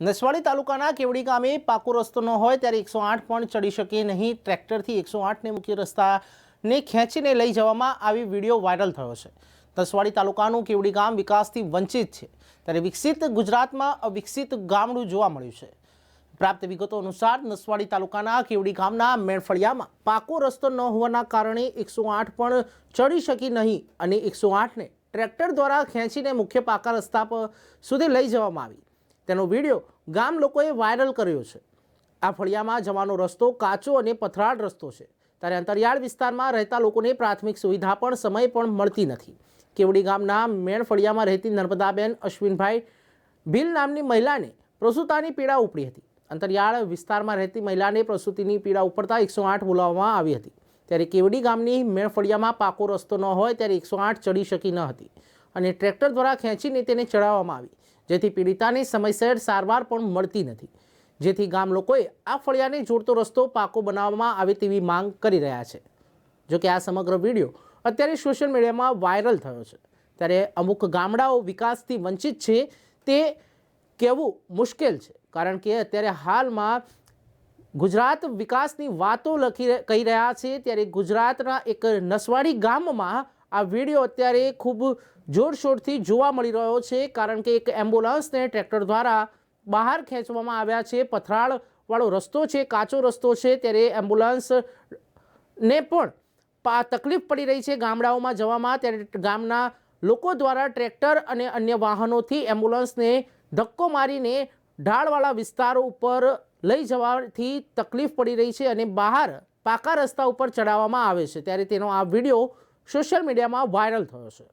નસવાડી તાલુકાના કેવડી ગામે પાકો રસ્તો ન હોય ત્યારે 108 પણ ચડી શકે નહીં। ટ્રેક્ટરથી 108ને મુખ્ય રસ્તાને ખેંચીને લઈ જવામાં આવી વિડીયો વાયરલ થયો છે। નસવાડી તાલુકાનું કેવડી ગામ વિકાસથી વંચિત છે ત્યારે વિકસિત ગુજરાતમાં અવિકસિત ગામડું જોવા મળ્યું છે। પ્રાપ્ત વિગતો અનુસાર નસવાડી તાલુકાના કેવડી ગામના મેણફળિયામાં પાકો રસ્તો ન હોવાના કારણે 108 પણ ચડી શકી નહીં અને 108ને ટ્રેક્ટર દ્વારા ખેંચીને મુખ્ય પાકા રસ્તા પર સુધી લઈ જવામાં આવી। તેનો વિડીયો ગામ લોકોએ વાયરલ કર્યો છે। આ ફળિયામાં જવાનો રસ્તો કાચો અને પથરાળ રસ્તો છે ત્યારે અંતરિયાળ વિસ્તારમાં રહેતા લોકોને પ્રાથમિક સુવિધા પણ સમય પણ મળતી નથી। કેવડી ગામના મેણફળિયામાં રહેતી નર્મદાબેન અશ્વિનભાઈ ભીલ નામની મહિલાને પ્રસૂતાની પીડા ઉપડી હતી। અંતરિયાળ વિસ્તારમાં રહેતી મહિલાને પ્રસૂતિની પીડા ઉપડતા 108 બોલાવવામાં આવી હતી ત્યારે કેવડી ગામની મેણફળિયામાં પાકો રસ્તો ન હોય ત્યારે 108 ચડી શકી ન હતી અને ટ્રેક્ટર દ્વારા ખેંચીને તેને ચડાવવામાં આવી જેથી પીડિતાને સમયસર સારવાર પણ મળતી નથી જેથી ગામ લોકોએ આ ફળિયાને જોડતો રસ્તો પાકો બનાવવામાં આવે તેવી માંગ કરી રહ્યા છે। જો કે આ સમગ્ર વિડીયો અત્યારે સોશિયલ મીડિયામાં વાયરલ થયો છે ત્યારે અમુક ગામડાઓ વિકાસથી વંચિત છે તે કહેવું મુશ્કેલ છે કારણ કે અત્યારે હાલમાં ગુજરાત વિકાસની વાતો કહી રહ્યા છે ત્યારે ગુજરાતના એક નસવાડી ગામમાં આ વિડીયો અત્યારે ખૂબ જોરશોરથી જોવા મળી રહ્યો છે કારણ કે એક એમ્બ્યુલન્સને ટ્રેક્ટર દ્વારા બહાર ખેંચવામાં આવ્યા છે। પથરાળવાળો રસ્તો છે, કાચો રસ્તો છે ત્યારે એમ્બ્યુલન્સને પણ તકલીફ પડી રહી છે ગામડાઓમાં જવામાં ત્યારે ગામના લોકો દ્વારા ટ્રેક્ટર અને અન્ય વાહનોથી એમ્બ્યુલન્સને ધક્કો મારીને ઢાળવાળા વિસ્તારો ઉપર લઈ જવાથી તકલીફ પડી રહી છે અને બહાર પાકા રસ્તા ઉપર ચડાવવામાં આવે છે ત્યારે તેનો આ વિડીયો સોશિયલ મીડિયામાં વાયરલ થયો છે।